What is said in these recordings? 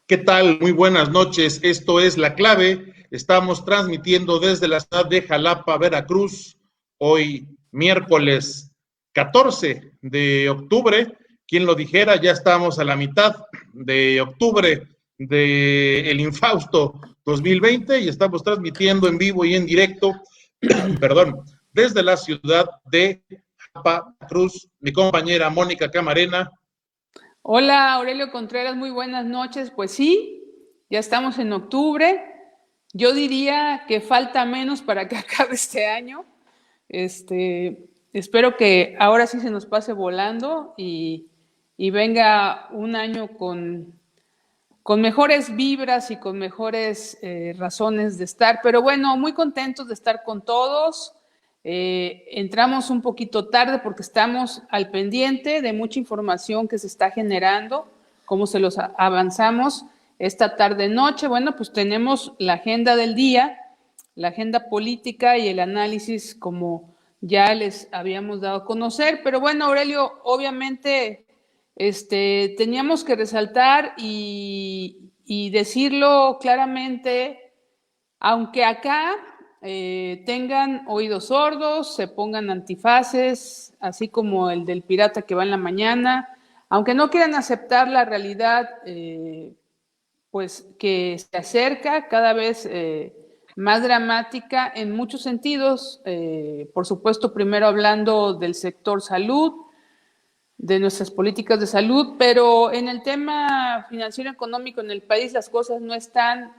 ¿Qué tal? Muy buenas noches. Esto es La Clave. Estamos transmitiendo desde la ciudad de Jalapa, Veracruz, hoy miércoles 14 de octubre. Quien lo dijera, ya estamos a la mitad de octubre del infausto 2020 y estamos transmitiendo en vivo y en directo, perdón, desde la ciudad de Jalapa, Veracruz. Mi compañera Mónica Camarena. Hola Aurelio Contreras, muy buenas noches. Pues sí, ya estamos en octubre. Yo diría que falta menos para que acabe este año. Espero que ahora sí se nos pase volando y venga un año con mejores vibras y con mejores razones de estar. Pero bueno, muy contentos de estar con todos. Entramos un poquito tarde porque estamos al pendiente de mucha información que se está generando, como se los avanzamos esta tarde-noche. Bueno, pues tenemos la agenda del día, la agenda política y el análisis como ya les habíamos dado a conocer. Pero bueno, Aurelio, obviamente teníamos que resaltar y decirlo claramente, aunque acá tengan oídos sordos, se pongan antifaces, así como el del pirata que va en la mañana, aunque no quieran aceptar la realidad, pues que se acerca cada vez más dramática en muchos sentidos, por supuesto, primero hablando del sector salud, de nuestras políticas de salud, pero en el tema financiero económico en el país las cosas no están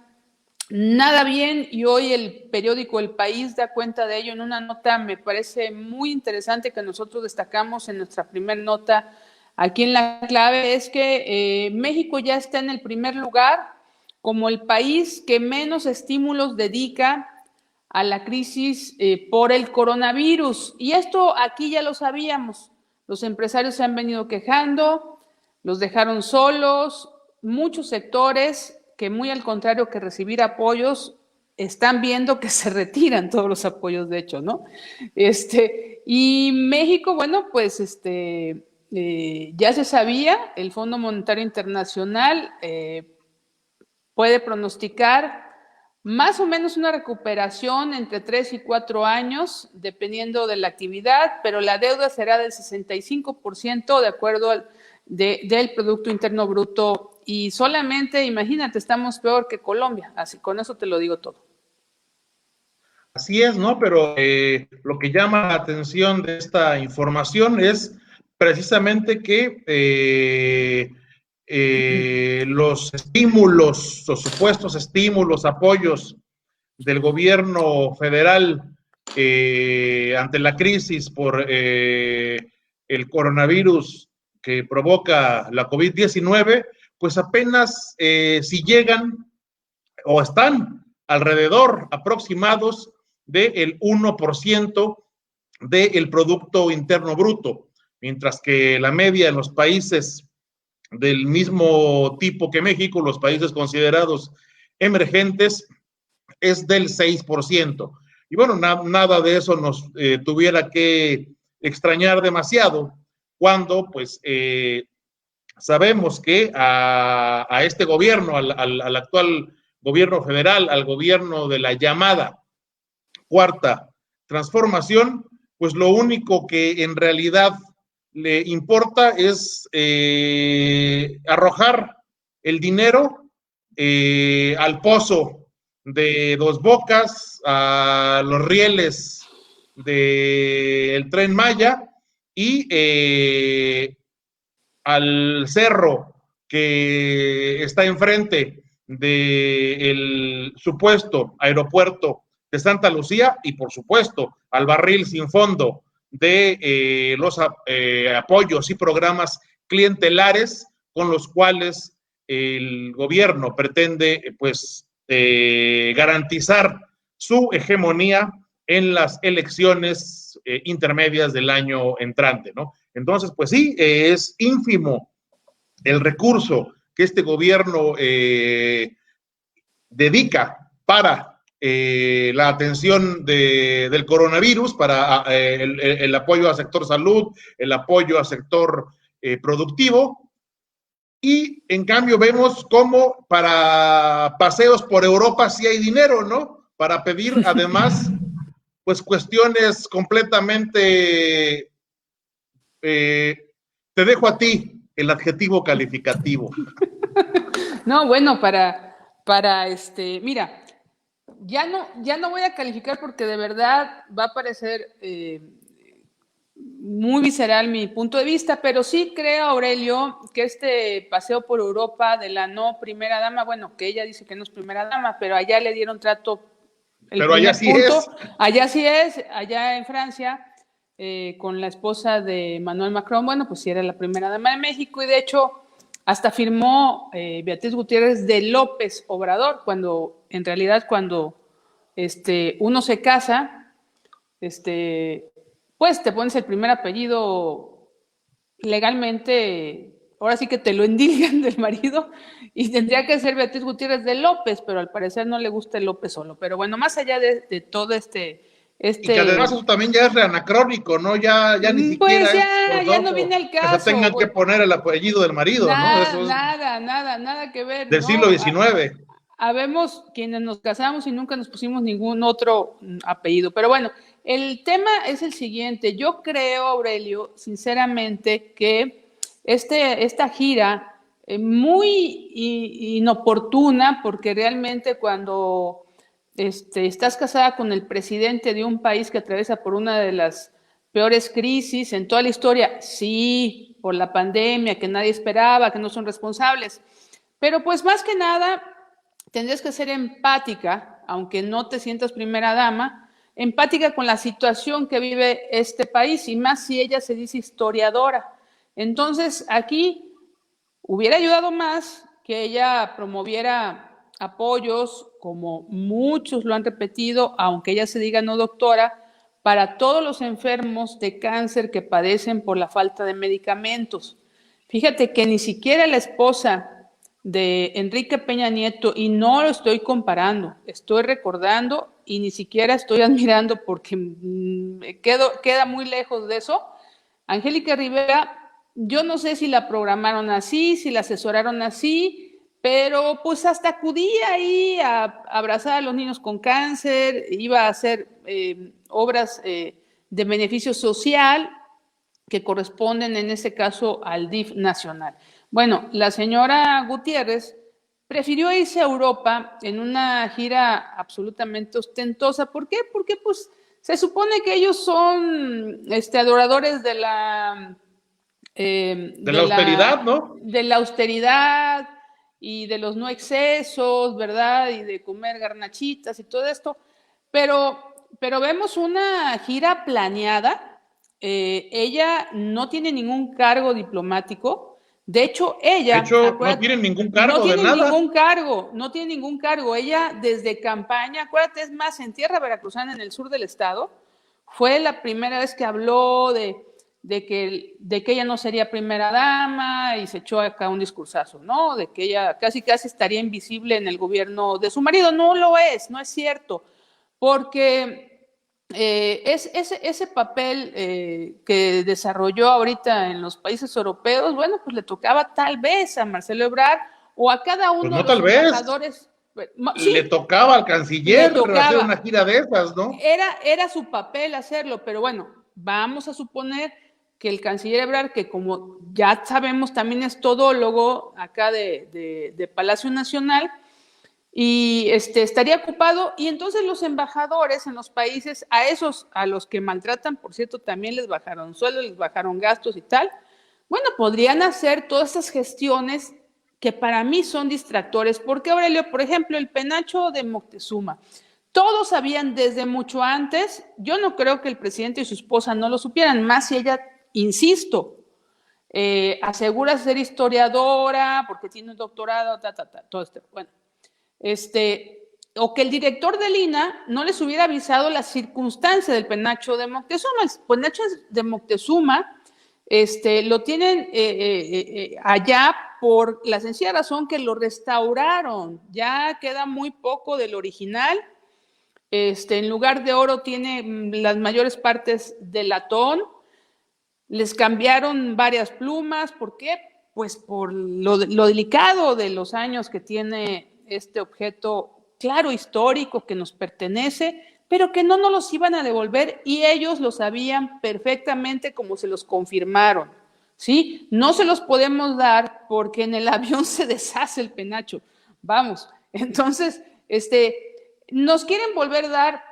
nada bien y hoy el periódico El País da cuenta de ello en una nota, me parece muy interesante que nosotros destacamos en nuestra primera nota aquí en La Clave, es que México ya está en el primer lugar como el país que menos estímulos dedica a la crisis por el coronavirus. Y esto aquí ya lo sabíamos. Los empresarios se han venido quejando, los dejaron solos, muchos sectores que muy al contrario que recibir apoyos, están viendo que se retiran todos los apoyos, de hecho, ¿no? Y México, bueno, pues ya se sabía, el Fondo Monetario Internacional puede pronosticar más o menos una recuperación entre 3 y 4 años, dependiendo de la actividad, pero la deuda será del 65% de acuerdo del Producto Interno Bruto. Y solamente, imagínate, estamos peor que Colombia, así con eso te lo digo todo. Así es, ¿no? Pero lo que llama la atención de esta información es precisamente que los estímulos, los supuestos estímulos, apoyos del gobierno federal ante la crisis por el coronavirus que provoca la COVID-19, pues apenas si llegan o están alrededor aproximados del 1% del Producto Interno Bruto, mientras que la media en los países del mismo tipo que México, los países considerados emergentes, es del 6%. Y bueno, nada de eso nos tuviera que extrañar demasiado cuando pues sabemos que a este gobierno, al actual gobierno federal, al gobierno de la llamada cuarta transformación, pues lo único que en realidad le importa es arrojar el dinero al pozo de Dos Bocas, a los rieles del Tren Maya y al cerro que está enfrente del supuesto aeropuerto de Santa Lucía y por supuesto al barril sin fondo de los apoyos y programas clientelares con los cuales el gobierno pretende pues garantizar su hegemonía en las elecciones intermedias del año entrante, ¿no? Entonces, pues sí, es ínfimo el recurso que este gobierno dedica para la atención del coronavirus, para el apoyo al sector salud, el apoyo al sector productivo, y en cambio vemos cómo para paseos por Europa sí hay dinero, ¿no? Para pedir además, pues cuestiones completamente, te dejo a ti el adjetivo calificativo. No, bueno, mira, ya no voy a calificar porque de verdad va a parecer muy visceral mi punto de vista, pero sí creo, Aurelio, que este paseo por Europa de la no primera dama, bueno, que ella dice que no es primera dama, pero allá le dieron trato, el pero allá primer sí punto, es. allá sí es, allá en Francia, con la esposa de Emmanuel Macron, bueno, pues sí era la primera dama de México, y de hecho hasta firmó Beatriz Gutiérrez de López Obrador, cuando en realidad cuando uno se casa, pues te pones el primer apellido legalmente, ahora sí que te lo endilgan del marido, y tendría que ser Beatriz Gutiérrez de López, pero al parecer no le gusta el López solo. Pero bueno, más allá de todo Y que además eso también ya es reanacrónico, ¿no? Ya ni pues siquiera es ya no viene forzoso al que se caso. tengan que poner el apellido del marido, ¿no? Eso es Nada que ver, del siglo ¿no? XIX. Habemos quienes nos casamos y nunca nos pusimos ningún otro apellido. Pero bueno, el tema es el siguiente. Yo creo, Aurelio, sinceramente, que esta gira muy inoportuna, porque realmente cuando estás casada con el presidente de un país que atraviesa por una de las peores crisis en toda la historia, sí, por la pandemia, que nadie esperaba, que no son responsables, pero pues más que nada tendrías que ser empática, aunque no te sientas primera dama, empática con la situación que vive este país, y más si ella se dice historiadora. Entonces, aquí hubiera ayudado más que ella promoviera apoyos, como muchos lo han repetido, aunque ella se diga no doctora, para todos los enfermos de cáncer que padecen por la falta de medicamentos. Fíjate que ni siquiera la esposa de Enrique Peña Nieto, y no lo estoy comparando, estoy recordando y ni siquiera estoy admirando porque queda muy lejos de eso. Angélica Rivera, yo no sé si la programaron así, si la asesoraron así, pero pues hasta acudía ahí a abrazar a los niños con cáncer, iba a hacer obras de beneficio social que corresponden en este caso al DIF nacional. Bueno, la señora Gutiérrez prefirió irse a Europa en una gira absolutamente ostentosa. ¿Por qué? Porque pues se supone que ellos son adoradores de de la austeridad, ¿no? de la austeridad y de los no excesos, ¿verdad? Y de comer garnachitas y todo esto. Pero vemos una gira planeada. Ella no tiene ningún cargo diplomático. De hecho, De ella, hecho, no acuérdate, tienen ningún no cargo de tiene nada. ningún cargo, no tiene ningún cargo. Ella desde campaña, acuérdate, es más, en tierra veracruzana, en el sur del estado, fue la primera vez que habló de que ella no sería primera dama, y se echó acá un discursazo, ¿no? De que ella casi estaría invisible en el gobierno de su marido. No lo es, no es cierto, porque ese papel que desarrolló ahorita en los países europeos, bueno, pues le tocaba tal vez a Marcelo Ebrard o a cada Pues uno de no los tal vez. embajadores. Le Sí, tocaba al le canciller hacer una tocaba. gira de esas, ¿no? Era su papel hacerlo, pero bueno, vamos a suponer que el canciller Ebrard, que como ya sabemos también es todólogo acá de Palacio Nacional, y estaría ocupado, y entonces los embajadores en los países, a los que maltratan, por cierto, también les bajaron sueldos, les bajaron gastos y tal, bueno, podrían hacer todas estas gestiones que para mí son distractores, porque Aurelio, por ejemplo, el penacho de Moctezuma, todos sabían desde mucho antes. Yo no creo que el presidente y su esposa no lo supieran, más si ella, insisto, asegura ser historiadora porque tiene un doctorado, todo esto. Bueno, o que el director del INAH no les hubiera avisado la circunstancia del penacho de Moctezuma. El penacho de Moctezuma lo tienen allá por la sencilla razón que lo restauraron. Ya queda muy poco del original. En lugar de oro tiene las mayores partes de latón. Les cambiaron varias plumas. ¿Por qué? pues por lo delicado de los años que tiene este objeto, claro, histórico, que nos pertenece, pero que no nos los iban a devolver y ellos lo sabían perfectamente como se los confirmaron, ¿sí? No se los podemos dar porque en el avión se deshace el penacho, vamos, entonces, nos quieren volver a dar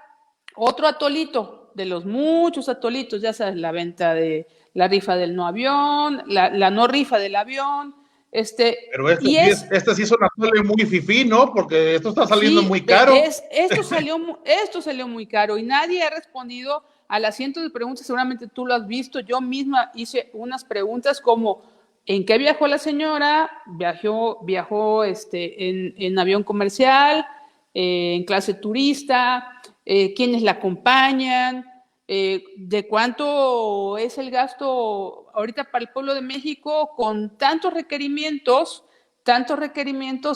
otro atolito de los muchos atolitos, ya sabes, la venta de la rifa del no avión, la no rifa del avión, Pero este sí es un atole muy fifí, ¿no? Porque esto está saliendo muy caro. Esto salió muy caro y nadie ha respondido a las cientos de preguntas, seguramente tú lo has visto, yo misma hice unas preguntas como ¿en qué viajó la señora? Viajó en avión comercial, en clase turista, quiénes la acompañan, de cuánto es el gasto ahorita para el pueblo de México con tantos requerimientos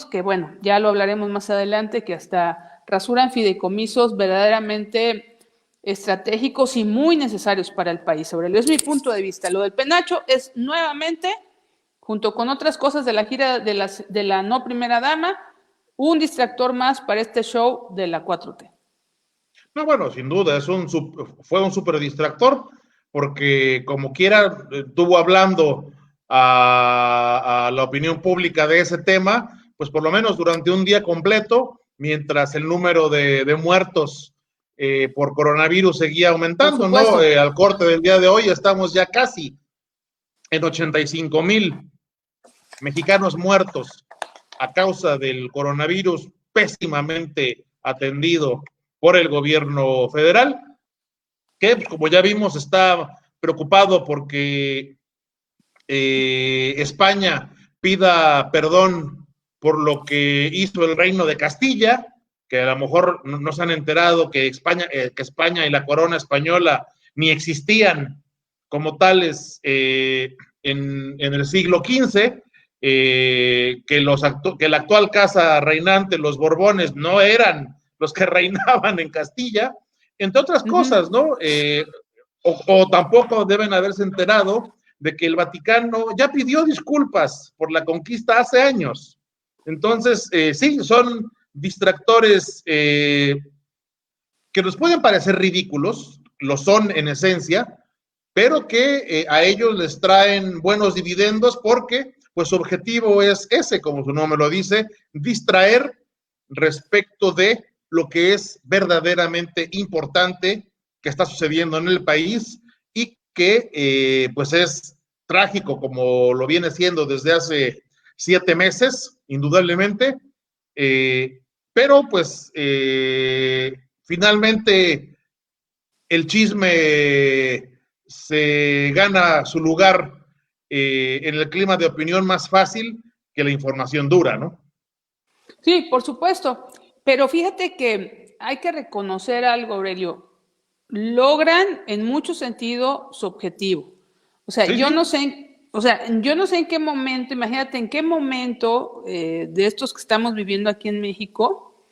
que, bueno, ya lo hablaremos más adelante, que hasta rasuran fideicomisos verdaderamente estratégicos y muy necesarios para el país. Aurelio, es mi punto de vista. Lo del penacho es nuevamente, junto con otras cosas de la gira de la no primera dama, un distractor más para este show de la 4T. No, bueno, sin duda, fue un súper distractor, porque como quiera, estuvo hablando a la opinión pública de ese tema, pues por lo menos durante un día completo, mientras el número de muertos por coronavirus seguía aumentando, ¿no? Al corte del día de hoy estamos ya casi en 85,000 mexicanos muertos a causa del coronavirus pésimamente atendido por el gobierno federal, que como ya vimos está preocupado porque España pida perdón por lo que hizo el Reino de Castilla, que a lo mejor no se han enterado que España y la corona española ni existían como tales en el siglo XV, que la actual casa reinante, los Borbones, no eran los que reinaban en Castilla, entre otras cosas, ¿no? O tampoco deben haberse enterado de que el Vaticano ya pidió disculpas por la conquista hace años. Entonces, sí, son distractores que nos pueden parecer ridículos, lo son en esencia, pero que a ellos les traen buenos dividendos porque pues su objetivo es ese, como su nombre lo dice, distraer respecto de lo que es verdaderamente importante que está sucediendo en el país y que pues es trágico como lo viene siendo desde hace 7 meses, indudablemente, pero pues finalmente el chisme se gana su lugar en el clima de opinión más fácil que la información dura, ¿no? Sí, por supuesto, pero fíjate que hay que reconocer algo, Aurelio. Logran en mucho sentido su objetivo. O sea, sí, yo no sé en qué momento, imagínate en qué momento de estos que estamos viviendo aquí en México,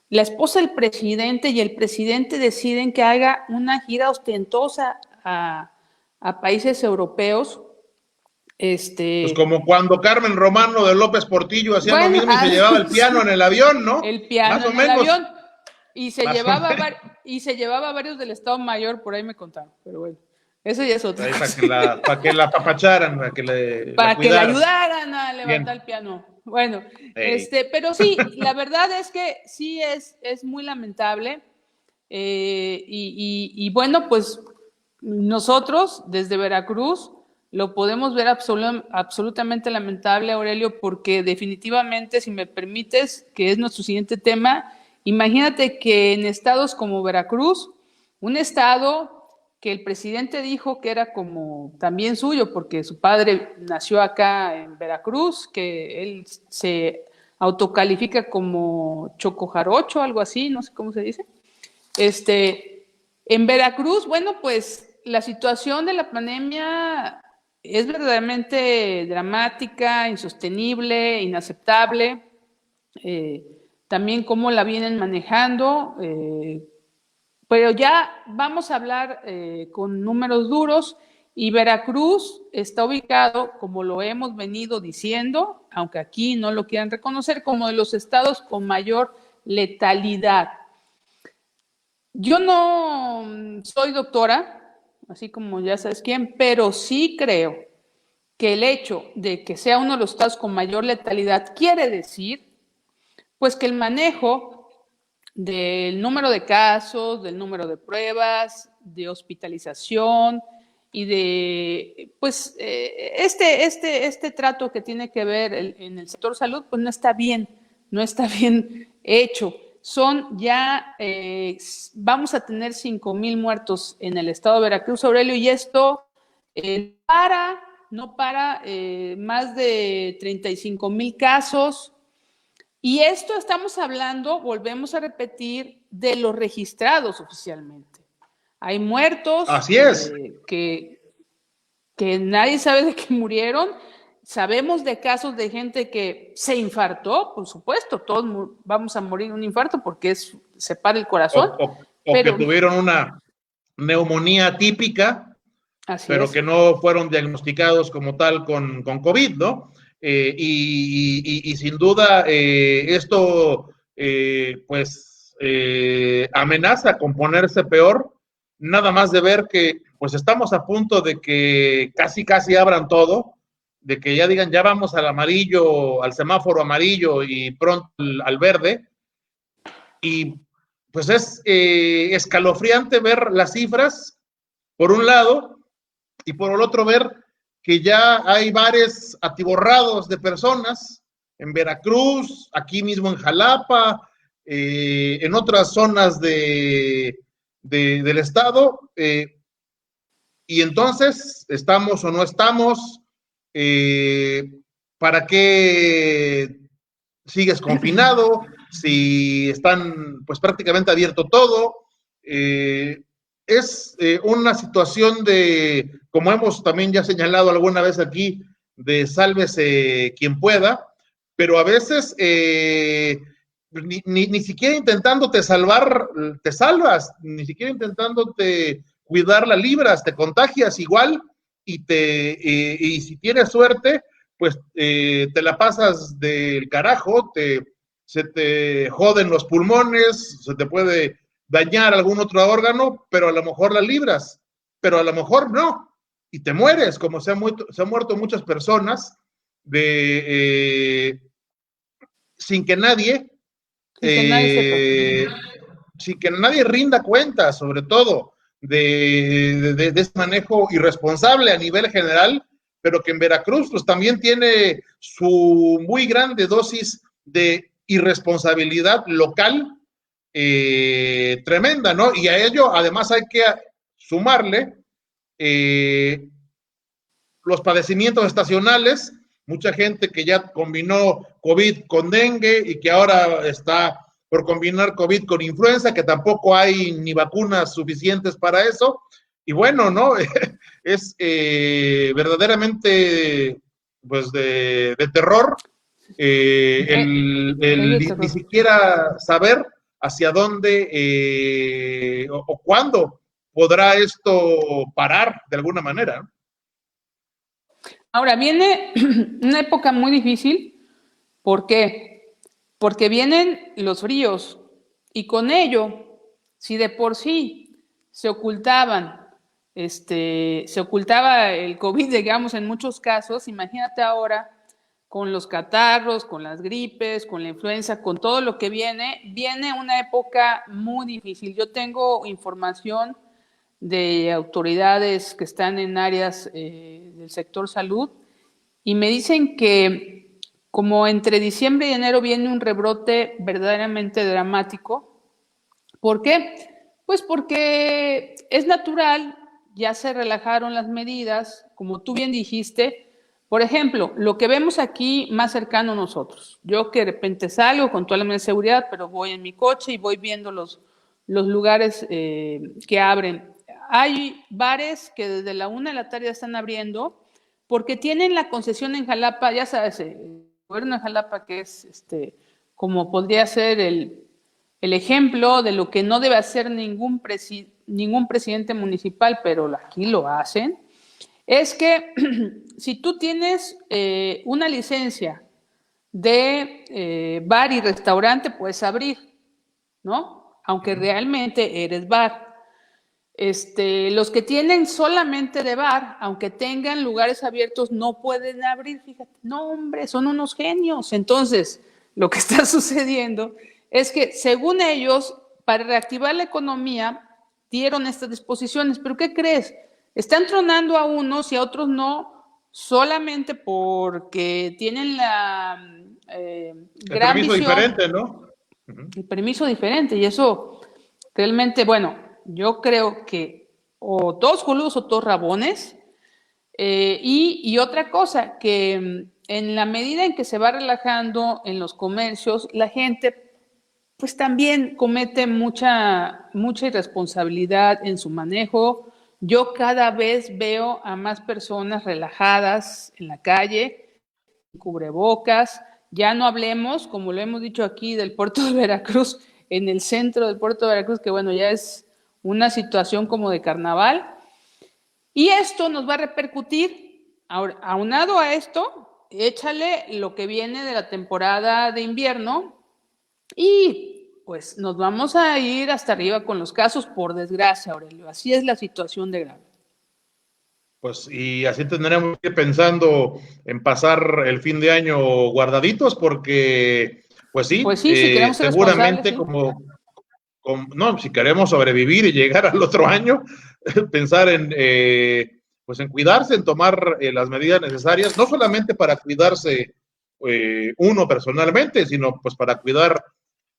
la esposa del presidente y el presidente deciden que haga una gira ostentosa a países europeos. Pues como cuando Carmen Romano de López Portillo hacía lo mismo y se llevaba el piano en el avión, ¿no? El piano más o en el menos. avión. Y se llevaba varios del Estado Mayor, por ahí me contaron, pero bueno, eso ya es otra cosa. Para que la apapacharan, para que le ayudaran a levantar el piano. Bueno, pero sí, la verdad es que sí es muy lamentable. Y bueno, pues nosotros desde Veracruz lo podemos ver absolutamente lamentable, Aurelio, porque definitivamente, si me permites, que es nuestro siguiente tema, imagínate que en estados como Veracruz, un estado que el presidente dijo que era como también suyo, porque su padre nació acá en Veracruz, que él se autocalifica como chocojarocho, algo así, no sé cómo se dice. En Veracruz, bueno, pues la situación de la pandemia es verdaderamente dramática, insostenible, inaceptable. También cómo la vienen manejando. Pero ya vamos a hablar con números duros Y Veracruz está ubicado, como lo hemos venido diciendo, aunque aquí no lo quieran reconocer, como de los estados con mayor letalidad. Yo no soy doctora, así como ya sabes quién, pero sí creo que el hecho de que sea uno de los estados con mayor letalidad quiere decir, pues, que el manejo del número de casos, del número de pruebas, de hospitalización y de, pues, este trato que tiene que ver en el sector salud, pues no está bien hecho. Son ya, vamos a tener 5,000 muertos en el estado de Veracruz, Aurelio, y esto no para, más de 35,000 casos. Y esto estamos hablando, volvemos a repetir, de los registrados oficialmente. Hay muertos Así es. que nadie sabe de qué murieron. Sabemos de casos de gente que se infartó, por supuesto, todos vamos a morir de un infarto porque se para el corazón. Pero que tuvieron una neumonía típica, pero que no fueron diagnosticados como tal con COVID, ¿no? Y sin duda esto pues amenaza con ponerse peor, nada más de ver que pues estamos a punto de que casi abran todo, de que ya digan ya vamos al amarillo, al semáforo amarillo y pronto al verde, y pues es escalofriante ver las cifras por un lado, y por el otro ver que ya hay bares atiborrados de personas en Veracruz, aquí mismo en Jalapa, en otras zonas del estado, y entonces, ¿estamos o no estamos? ¿Para qué sigues confinado? Si están pues prácticamente abierto todo. Es una situación de, como hemos también ya señalado alguna vez aquí, de sálvese quien pueda, pero a veces ni siquiera intentándote salvar, te salvas, ni siquiera intentándote cuidar la libras, te contagias igual y si tienes suerte, pues te la pasas del carajo, se te joden los pulmones, se te puede dañar algún otro órgano, pero a lo mejor la libras, pero a lo mejor no, y te mueres, como se han muerto muchas personas sin que nadie, sin que nadie rinda cuenta, sobre todo, de ese manejo irresponsable a nivel general, pero que en Veracruz pues también tiene su muy grande dosis de irresponsabilidad local, tremenda, ¿no? Y a ello además hay que sumarle los padecimientos estacionales, mucha gente que ya combinó COVID con dengue y que ahora está por combinar COVID con influenza, que tampoco hay ni vacunas suficientes para eso. Y bueno, ¿no? Es verdaderamente pues de terror ni siquiera saber hacia dónde o cuándo podrá esto parar de alguna manera. Ahora viene una época muy difícil. ¿Por qué? Porque vienen los fríos y con ello, si de por sí se ocultaba el COVID, digamos, en muchos casos, imagínate ahora con los catarros, con las gripes, con la influenza, con todo lo que viene una época muy difícil. Yo tengo información de autoridades que están en áreas del sector salud y me dicen que como entre diciembre y enero viene un rebrote verdaderamente dramático. ¿Por qué? Pues porque es natural, ya se relajaron las medidas, como tú bien dijiste. Por ejemplo, lo que vemos aquí más cercano a nosotros. Yo que de repente salgo con toda la seguridad, pero voy en mi coche y voy viendo los lugares que abren. Hay bares que desde la 1 de la tarde están abriendo porque tienen la concesión en Jalapa, ya sabes, el gobierno de Jalapa, que es como podría ser el ejemplo de lo que no debe hacer ningún presidente municipal, pero aquí lo hacen. es que si tú tienes una licencia de bar y restaurante, puedes abrir, ¿no? Aunque realmente eres bar. Los que tienen solamente de bar, aunque tengan lugares abiertos, no pueden abrir, fíjate. No, hombre, son unos genios. Entonces, lo que está sucediendo es que, según ellos, para reactivar la economía, dieron estas disposiciones. ¿Pero qué crees? Están tronando a unos y a otros no, solamente porque tienen la gran permiso visión, diferente, ¿no? el permiso diferente. Y eso realmente, bueno, yo creo que o todos joludos o todos rabones. Y otra cosa, que en la medida en que se va relajando en los comercios, la gente pues también comete mucha irresponsabilidad en su manejo. Yo cada vez veo a más personas relajadas en la calle, cubrebocas. Ya no hablemos, como lo hemos dicho aquí, del puerto de Veracruz, en el centro del puerto de Veracruz, que bueno, ya es una situación como de carnaval. Y esto nos va a repercutir, aunado a esto, échale lo que viene de la temporada de invierno y pues nos vamos a ir hasta arriba con los casos, por desgracia, Aurelio. Así es la situación de grave. Pues y así tendremos que ir pensando en pasar el fin de año guardaditos porque, pues sí, Si queremos ser responsables, seguramente sí. no, si queremos sobrevivir y llegar al otro año, pensar en, pues en cuidarse, en tomar las medidas necesarias, no solamente para cuidarse uno personalmente, sino pues para cuidar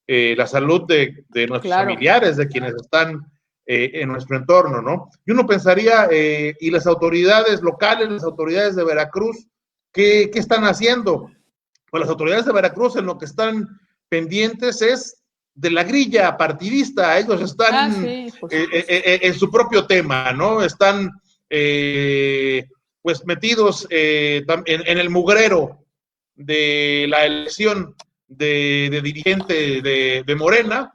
la salud de nuestros familiares, de quienes están en nuestro entorno, ¿no? Y uno pensaría, ¿y las autoridades locales, las autoridades de Veracruz, qué están haciendo? Pues las autoridades de Veracruz en lo que están pendientes es de la grilla partidista. Ellos están en su propio tema, ¿no? Están pues metidos en el mugrero de la elección de dirigente de Morena,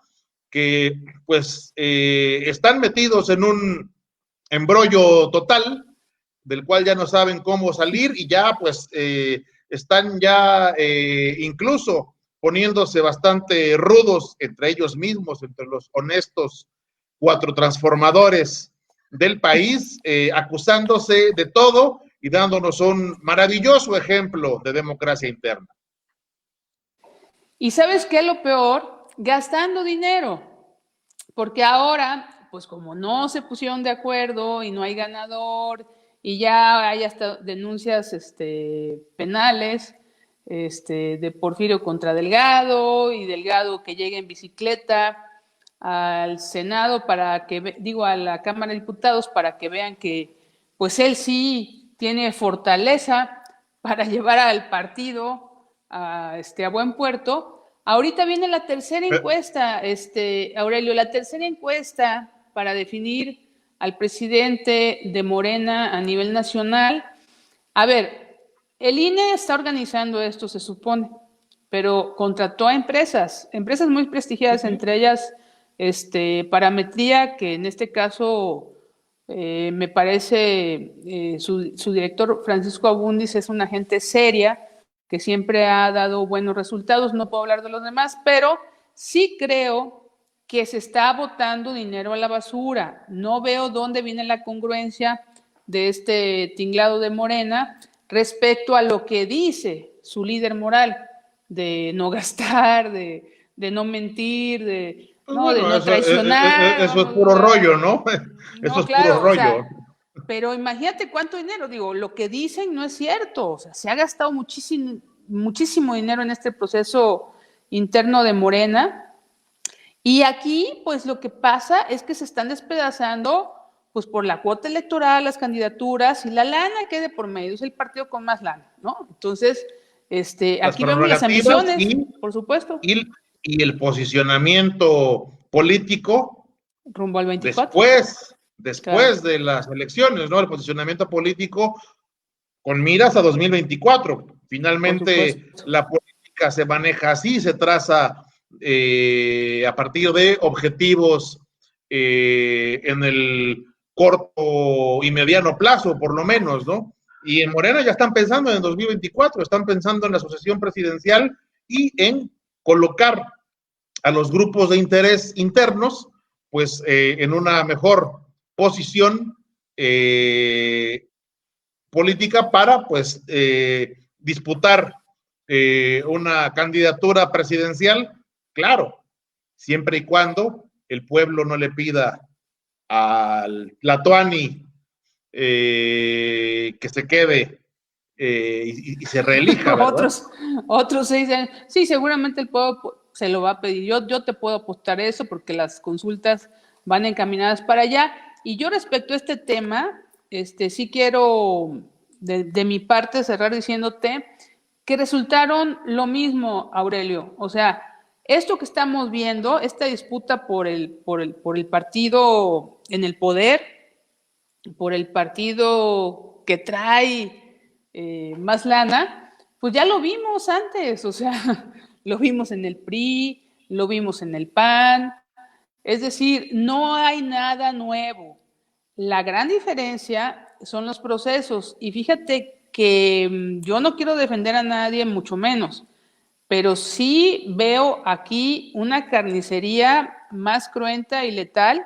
que pues están metidos en un embrollo total, del cual ya no saben cómo salir y ya pues están ya incluso poniéndose bastante rudos entre ellos mismos, entre los honestos cuatro transformadores del país, acusándose de todo y dándonos un maravilloso ejemplo de democracia interna. ¿Y sabes qué es lo peor? Gastando dinero, porque ahora, pues como no se pusieron de acuerdo y no hay ganador y ya hay hasta denuncias penales de Porfirio contra Delgado y Delgado que llegue en bicicleta al Senado para que, digo, a la Cámara de Diputados para que vean que pues él sí tiene fortaleza para llevar al partido a buen puerto. Ahorita viene la tercera encuesta, Aurelio, la tercera encuesta para definir al presidente de Morena a nivel nacional. A ver, el INE está organizando esto, se supone, pero contrató a empresas muy prestigiadas, entre ellas Parametría, que en este caso me parece su director Francisco Abundis es una gente seria que siempre ha dado buenos resultados. No puedo hablar de los demás, pero sí creo que se está botando dinero a la basura. No veo dónde viene la congruencia de este tinglado de Morena respecto a lo que dice su líder moral, de no gastar, de no mentir, de no traicionar. Eso es puro rollo, ¿no? Eso es puro rollo. O sea, pero imagínate cuánto dinero, digo, lo que dicen no es cierto, o sea, se ha gastado muchísimo dinero en este proceso interno de Morena, y aquí, pues lo que pasa es que se están despedazando, pues por la cuota electoral, las candidaturas y la lana que hay de por medio, es el partido con más lana, ¿no? Entonces, aquí vemos las ambiciones, por supuesto. Y el posicionamiento político rumbo al 24. Después de las elecciones, ¿no? El posicionamiento político con miras a 2024. Finalmente, la política se maneja así, se traza a partir de objetivos en el corto y mediano plazo, por lo menos, ¿no? Y en Morena ya están pensando en el 2024, están pensando en la sucesión presidencial y en colocar a los grupos de interés internos, pues, en una mejor posición política para, pues, disputar una candidatura presidencial, claro, siempre y cuando el pueblo no le pida al Tlatoani que se quede y se reelija, ¿verdad? Otros 6 años. Sí, seguramente el pueblo se lo va a pedir. Yo te puedo apostar eso porque las consultas van encaminadas para allá. Y yo respecto a este tema, sí quiero de mi parte cerrar diciéndote que resultaron lo mismo, Aurelio. O sea, esto que estamos viendo, esta disputa por el partido en el poder, por el partido que trae más lana, pues ya lo vimos antes, o sea, lo vimos en el PRI, lo vimos en el PAN, es decir, no hay nada nuevo. La gran diferencia son los procesos, y fíjate que yo no quiero defender a nadie, mucho menos, pero sí veo aquí una carnicería más cruenta y letal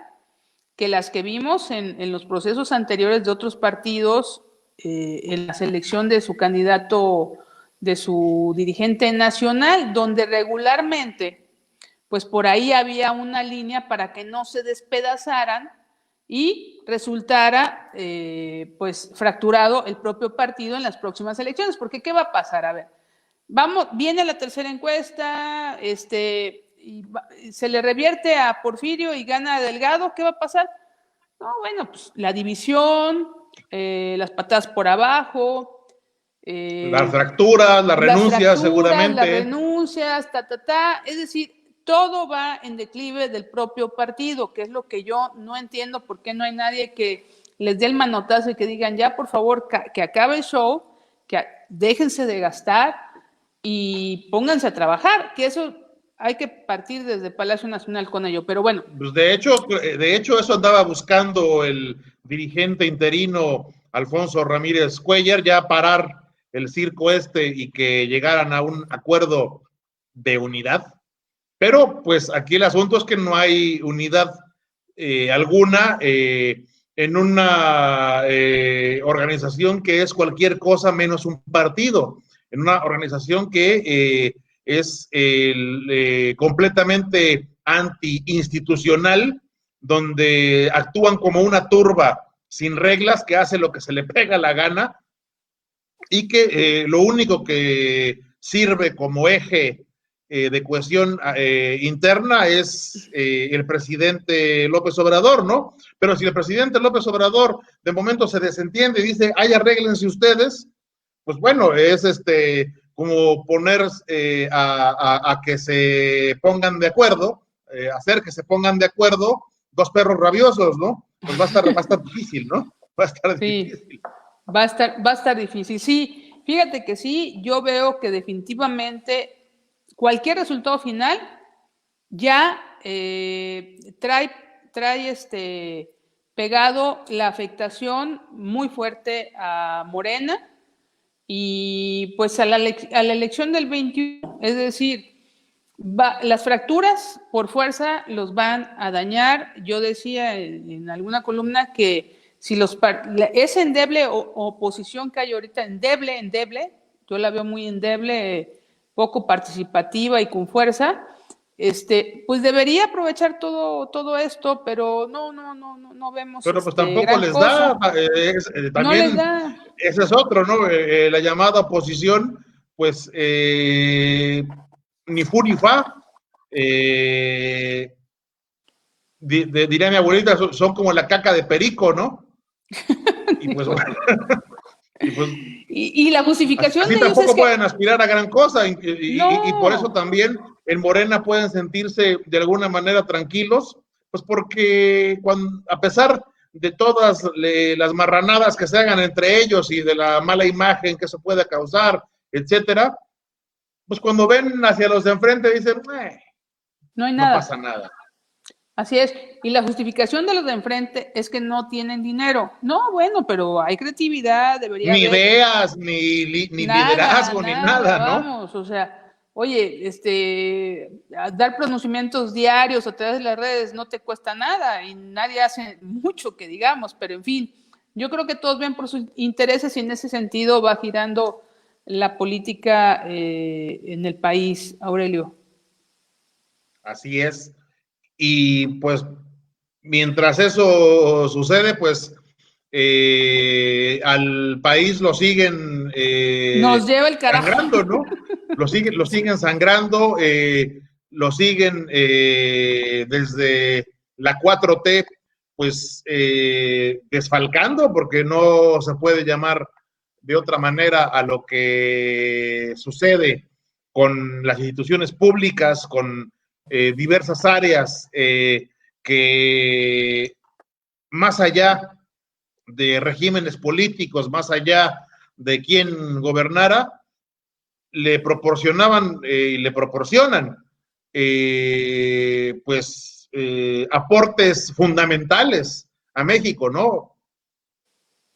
que las que vimos en los procesos anteriores de otros partidos, en la selección de su candidato, de su dirigente nacional, donde regularmente, pues por ahí había una línea para que no se despedazaran y resultara, pues, fracturado el propio partido en las próximas elecciones. Porque ¿qué va a pasar? A ver, viene la tercera encuesta, y se le revierte a Porfirio y gana Delgado, ¿qué va a pasar? No, bueno, pues la división, las patadas por abajo, Las fracturas, las renuncias, seguramente. Las renuncias, es decir, todo va en declive del propio partido, que es lo que yo no entiendo, por qué no hay nadie que les dé el manotazo y que digan, ya, por favor, que acabe el show, que déjense de gastar y pónganse a trabajar, que eso hay que partir desde Palacio Nacional con ello, pero bueno. Pues de hecho eso andaba buscando el dirigente interino Alfonso Ramírez Cuellar, ya parar el circo y que llegaran a un acuerdo de unidad. Pero pues aquí el asunto es que no hay unidad alguna en una organización que es cualquier cosa menos un partido, en una organización que es completamente anti-institucional, donde actúan como una turba sin reglas, que hace lo que se le pega la gana, y que lo único que sirve como eje de cohesión interna es el presidente López Obrador, ¿no? Pero si el presidente López Obrador de momento se desentiende y dice, ay, arréglense ustedes, pues bueno, es como poner a que se pongan de acuerdo, hacer que se pongan de acuerdo dos perros rabiosos, ¿no? Pues va a estar difícil, ¿no? Va a estar difícil. Va a estar difícil. Sí, fíjate que sí, yo veo que definitivamente cualquier resultado final ya trae pegado la afectación muy fuerte a Morena y pues a la elección del 21, es decir, las fracturas por fuerza los van a dañar. Yo decía en alguna columna que si esa endeble oposición que hay ahorita, endeble, yo la veo muy endeble, poco participativa y con fuerza, pues debería aprovechar todo esto, pero no vemos. Pero pues tampoco les da, también no les da. Ese es otro, ¿no? La llamada oposición, pues ni fu ni fa, diría mi abuelita, son como la caca de perico, ¿no? Y pues bueno. Y la justificación así de tampoco ellos es pueden aspirar a gran cosa y por eso también en Morena pueden sentirse de alguna manera tranquilos, pues porque a pesar de todas las marranadas que se hagan entre ellos y de la mala imagen que se puede causar, etcétera, pues cuando ven hacia los de enfrente dicen, no hay nada. No pasa nada. Así es. Y la justificación de los de enfrente es que no tienen dinero. No, bueno, pero hay creatividad, debería Ni haber ideas, ni nada, liderazgo, ni nada, ¿no? vamos, o sea, oye, dar pronunciamientos diarios a través de las redes no te cuesta nada y nadie hace mucho que digamos, pero en fin, yo creo que todos ven por sus intereses y en ese sentido va girando la política en el país, Aurelio. Así es. Y pues mientras eso sucede, pues al país lo siguen Nos lleva el carajo. sangrando, ¿no? Lo siguen sangrando, lo siguen desde la 4T, pues desfalcando, porque no se puede llamar de otra manera a lo que sucede con las instituciones públicas, con diversas áreas que más allá de regímenes políticos, más allá de quién gobernara, le proporcionaban y le proporcionan aportes fundamentales a México, ¿no?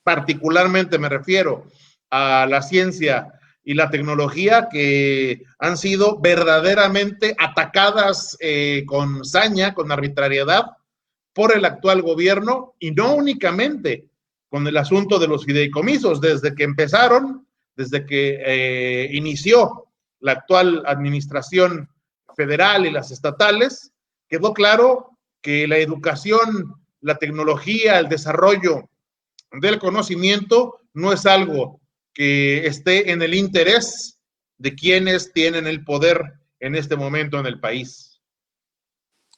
Particularmente me refiero a la ciencia y la tecnología que han sido verdaderamente atacadas con saña, con arbitrariedad por el actual gobierno y no únicamente con el asunto de los fideicomisos, desde que empezaron, desde que inició la actual administración federal y las estatales, quedó claro que la educación, la tecnología, el desarrollo del conocimiento no es algo que esté en el interés de quienes tienen el poder en este momento en el país.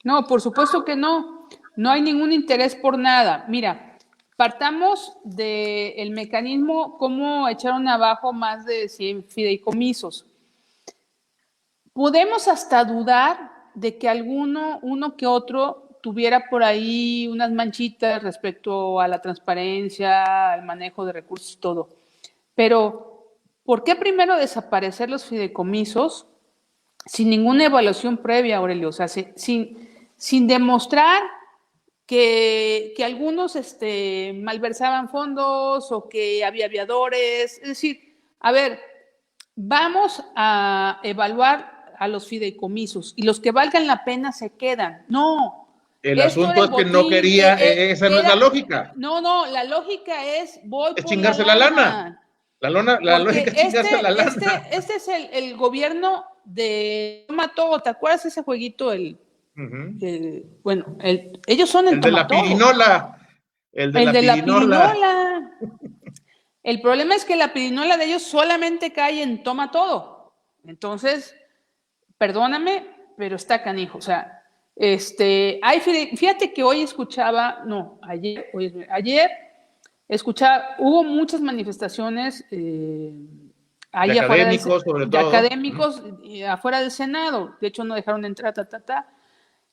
No, por supuesto que no. No hay ningún interés por nada. Mira, partamos del mecanismo cómo echaron abajo más de 100 fideicomisos. Podemos hasta dudar de que uno que otro tuviera por ahí unas manchitas respecto a la transparencia, al manejo de recursos, todo. Pero, ¿por qué primero desaparecer los fideicomisos sin ninguna evaluación previa, Aurelio? O sea, sin demostrar que algunos malversaban fondos o que había aviadores. Es decir, a ver, vamos a evaluar a los fideicomisos y los que valgan la pena se quedan. No. El asunto es que no quería, esa no es la lógica. No, la lógica es voy es por chingarse la lana. La lógica es chingarse la lana. Este es el gobierno de Toma Todo. ¿Te acuerdas ese jueguito? Bueno, ellos son el de la pirinola. El de la pirinola. El problema es que la pirinola de ellos solamente cae en Toma Todo. Entonces, perdóname, pero está canijo. O sea, fíjate que hoy escuchaba, ayer escuchaba, hubo muchas manifestaciones ahí de académicos, sobre todo. Académicos afuera del Senado. De hecho, no dejaron entrar,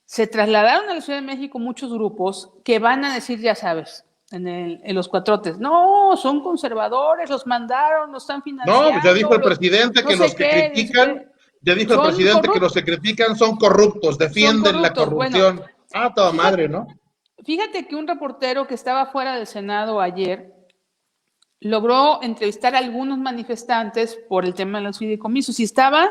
Se trasladaron a la Ciudad de México muchos grupos que van a decir, ya sabes, en los cuatrotes, no, son conservadores, los mandaron, los están financiando. No, ya dijo el presidente que los que critican, ya dijo el presidente que los que critican son corruptos, defienden la corrupción. Bueno, toda madre, ¿no? Fíjate que un reportero que estaba fuera del Senado ayer logró entrevistar a algunos manifestantes por el tema de los fideicomisos y estaban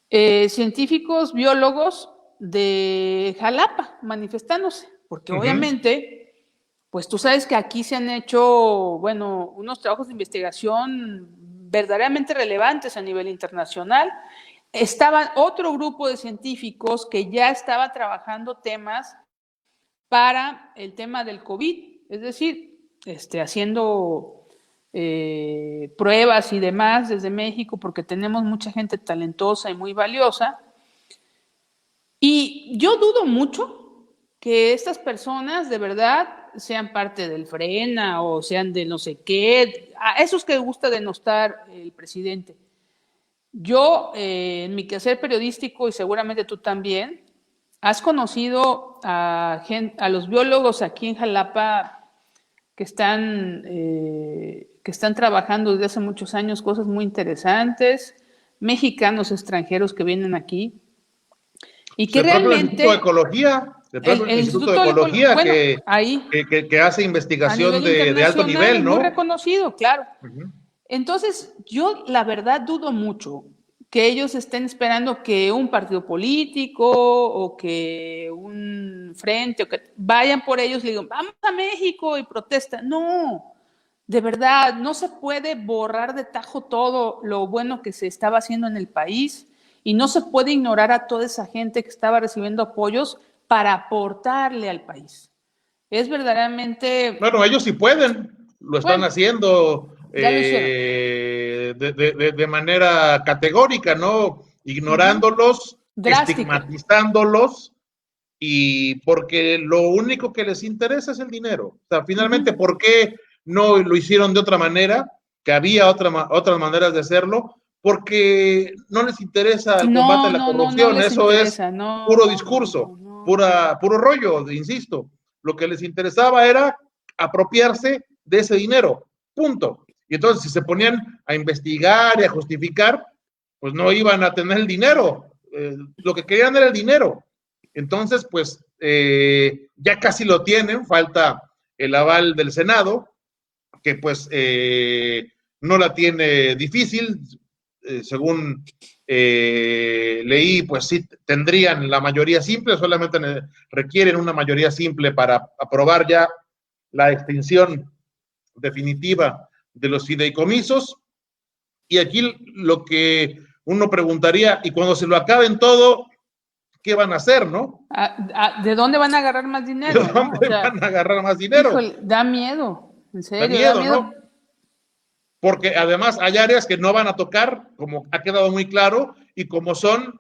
científicos, biólogos de Jalapa manifestándose, porque obviamente, pues tú sabes que aquí se han hecho, bueno, unos trabajos de investigación verdaderamente relevantes a nivel internacional. Estaba otro grupo de científicos que ya estaba trabajando temas para el tema del COVID, es decir, haciendo pruebas y demás desde México, porque tenemos mucha gente talentosa y muy valiosa. Y yo dudo mucho que estas personas de verdad sean parte del Frena o sean de no sé qué, a esos que gusta denostar el presidente. Yo, en mi quehacer periodístico, y seguramente tú también, has conocido a los biólogos aquí en Jalapa que están trabajando desde hace muchos años cosas muy interesantes, mexicanos extranjeros que vienen aquí y que realmente el equipo de ecología, el propio El Instituto de Instituto Ecología bueno, ahí, que hace a investigación nivel de alto internacional, nivel, es muy ¿no? reconocido, claro. Ujú. Entonces, yo la verdad dudo mucho que ellos estén esperando que un partido político o que un frente o que vayan por ellos y digan, vamos a México y protesta. No, de verdad, no se puede borrar de tajo todo lo bueno que se estaba haciendo en el país y no se puede ignorar a toda esa gente que estaba recibiendo apoyos para aportarle al país. Es verdaderamente, Bueno, ellos sí pueden, lo están bueno, haciendo ya lo hicieron. de manera categórica, ¿no? Ignorándolos, Drástica. estigmatizándolos, y porque lo único que les interesa es el dinero. O sea, finalmente, ¿por qué no lo hicieron de otra manera? Que había otras maneras de hacerlo, porque no les interesa el combate a No, la no, no, no corrupción, les eso es interesa. No, puro no, no, discurso, no, no, no, no. puro rollo, insisto. Lo que les interesaba era apropiarse de ese dinero, punto. Y entonces, si se ponían a investigar y a justificar, pues no iban a tener el dinero. Lo que querían era el dinero. Entonces, pues ya casi lo tienen, falta el aval del Senado, que pues no la tiene difícil, según leí, pues sí tendrían la mayoría simple, solamente requieren una mayoría simple para aprobar ya la extinción definitiva de los fideicomisos. Y aquí lo que uno preguntaría, y cuando se lo acaben todo, ¿qué van a hacer, no? ¿De dónde van a agarrar más ¿De dinero, no? O dónde sea, van a agarrar más dinero? híjole, da miedo, en Da serio, da miedo, miedo. ¿no? Porque además hay áreas que no van a tocar, como ha quedado muy claro, y como son,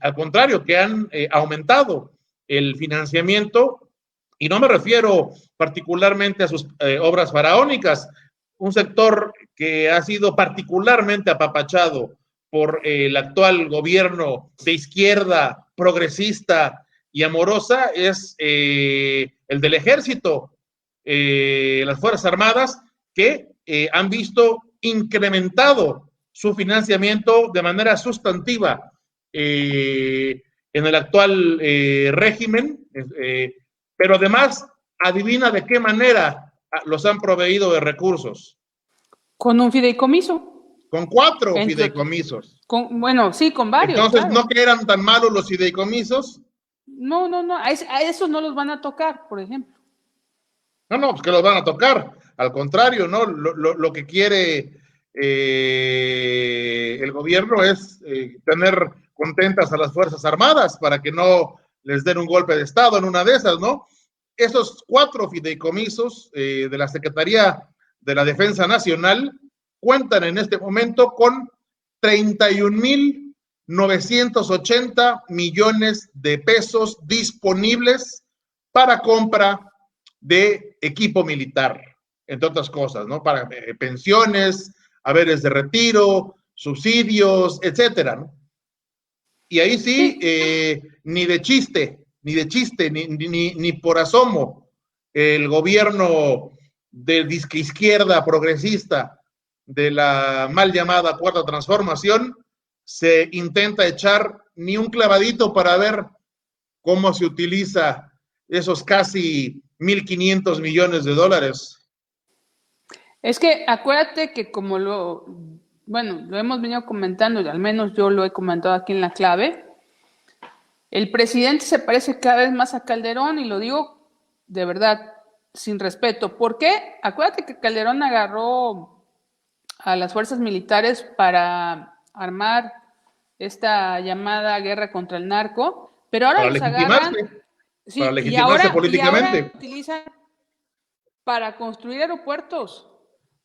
al contrario, que han aumentado el financiamiento, y no me refiero particularmente a sus obras faraónicas, un sector que ha sido particularmente apapachado por el actual gobierno de izquierda, progresista y amorosa, es el del ejército, las Fuerzas Armadas, que han visto incrementado su financiamiento de manera sustantiva en el actual régimen, pero además, adivina de qué manera los han proveído de recursos. Con un fideicomiso. Con 4 Entre, fideicomisos. bueno, sí, con varios, Entonces, claro. no que eran tan malos los fideicomisos. No, no, no, a esos no los van a tocar, por ejemplo. No, pues que los van a tocar. Al contrario, ¿no? Lo que quiere el gobierno es tener contentas a las Fuerzas Armadas para que no les den un golpe de Estado en una de esas, ¿no? Esos 4 fideicomisos de la Secretaría de la Defensa Nacional cuentan en este momento con 31,980 millones de pesos disponibles para compra de equipo militar, entre otras cosas, ¿no? Para pensiones, haberes de retiro, subsidios, etcétera, ¿no? Y ahí sí, Sí, ni de chiste, ni por asomo, el gobierno de disque izquierda progresista de la mal llamada Cuarta Transformación se intenta echar ni un clavadito para ver cómo se utiliza esos casi 1,500 millones de dólares. es que acuérdate que bueno, lo hemos venido comentando, y al menos yo lo he comentado aquí en la clave, el presidente se parece cada vez más a Calderón y lo digo de verdad, sin respeto. ¿Por qué? Acuérdate que Calderón agarró a las fuerzas militares para armar esta llamada guerra contra el narco, pero ahora Para los agarran, legitimarse, para sí, legitimarse y ahora políticamente. utilizan para construir aeropuertos.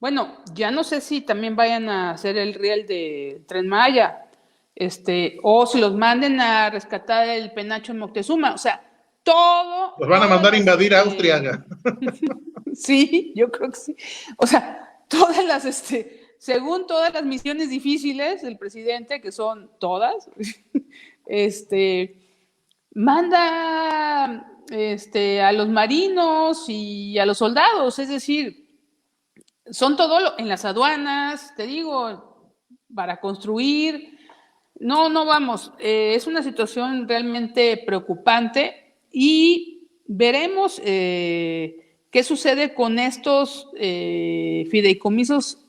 Bueno, ya no sé si también vayan a hacer el riel de Tren Maya, o si los manden a rescatar el penacho en Moctezuma. O sea, Los van a todas mandar a las, invadir a Austria. sí, yo creo que sí. O sea, todas las, según todas las misiones difíciles del presidente, que son todas, manda a los marinos y a los soldados, es decir, son todo en las aduanas, te digo, para construir. No, no vamos, es una situación realmente preocupante y veremos qué sucede con estos fideicomisos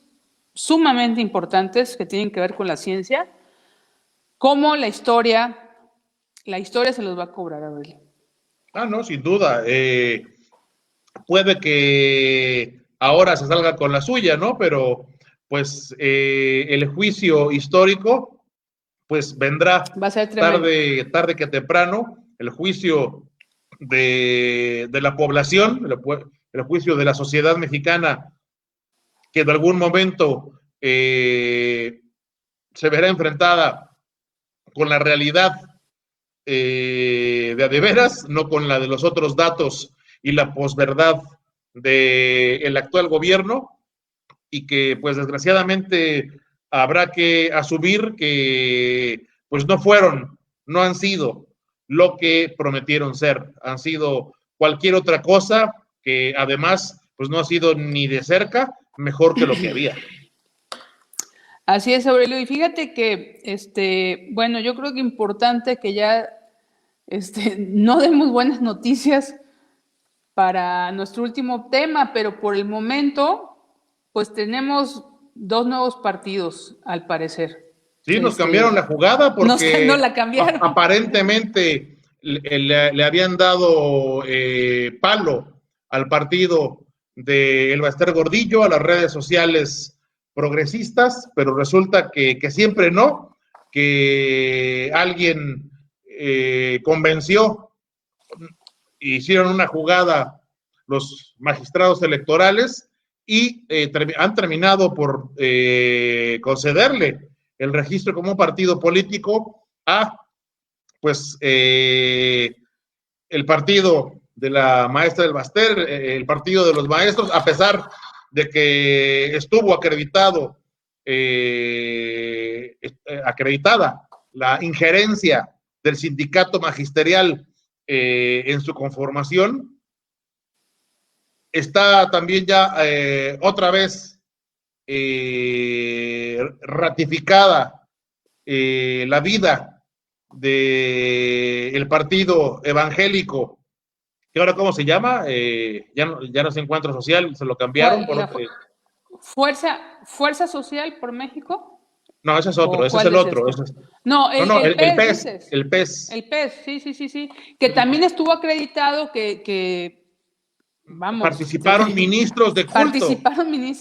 sumamente importantes que tienen que ver con la ciencia, cómo la historia se los va a cobrar, Aurelio. No, sin duda. Puede que ahora se salga con la suya, ¿no? Pero pues el juicio histórico pues vendrá va a ser tarde que temprano, el juicio de la población, el juicio de la sociedad mexicana, que en algún momento se verá enfrentada con la realidad de veras, no con la de los otros datos y la posverdad del actual gobierno, y que pues desgraciadamente habrá que asumir que pues no han sido lo que prometieron ser, han sido cualquier otra cosa que además pues no ha sido ni de cerca mejor que lo que había. Así es, Aurelio, y fíjate que, bueno, yo creo que importante que ya no demos buenas noticias para nuestro último tema, pero por el momento, pues tenemos 2 nuevos partidos, al parecer. Sí, nos cambiaron la jugada porque no la cambiaron. Aparentemente le habían dado palo al partido de El Baster Gordillo, a las redes sociales progresistas, pero resulta que siempre no, que alguien convenció, hicieron una jugada los magistrados electorales y han terminado por concederle el registro como partido político a pues el partido de la maestra del Baster, el partido de los maestros, a pesar de que estuvo acreditada la injerencia del sindicato magisterial en su conformación. Está también ya otra vez ratificada la vida del partido evangélico, que ahora ¿cómo se llama? Ya no se Encuentro Social, se lo cambiaron. ¿Fuerza Social por México? No, ese es otro, ese es el otro. No, el PES. El PES. El PES, sí. Que también estuvo acreditado que vamos. Participaron ministros de culto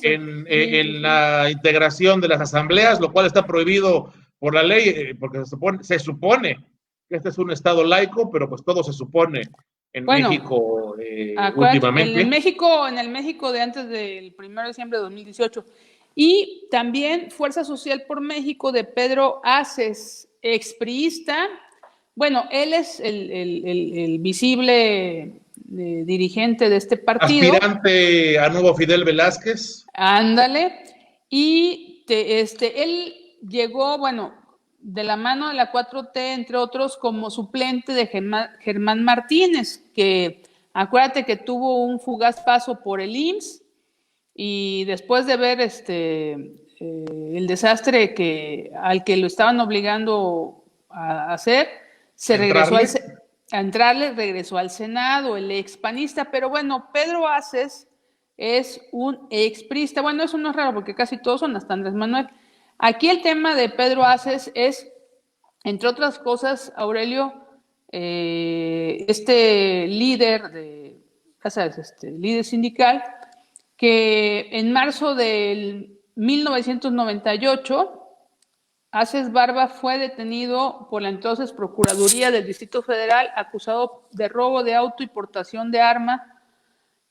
en la integración de las asambleas, lo cual está prohibido por la ley, porque se supone que este es un estado laico, pero pues todo se supone en México últimamente. En el México de antes del 1 de diciembre de 2018. Y también Fuerza Social por México de Pedro Aces, expriista. Bueno, él es el visible dirigente de este partido. Aspirante a nuevo Fidel Velázquez. Ándale. Y él llegó, bueno, de la mano de la 4T, entre otros, como suplente de Germán Martínez, que acuérdate que tuvo un fugaz paso por el IMSS, y después de ver el desastre al que lo estaban obligando a hacer, regresó al Senado, el expanista. Pero bueno, Pedro Aces es un exprista. Bueno, eso no es raro porque casi todos son, hasta Andrés Manuel. Aquí el tema de Pedro Aces es, entre otras cosas, Aurelio, líder líder sindical, que en marzo del 1998, Aces Barba fue detenido por la entonces Procuraduría del Distrito Federal, acusado de robo de auto y portación de arma.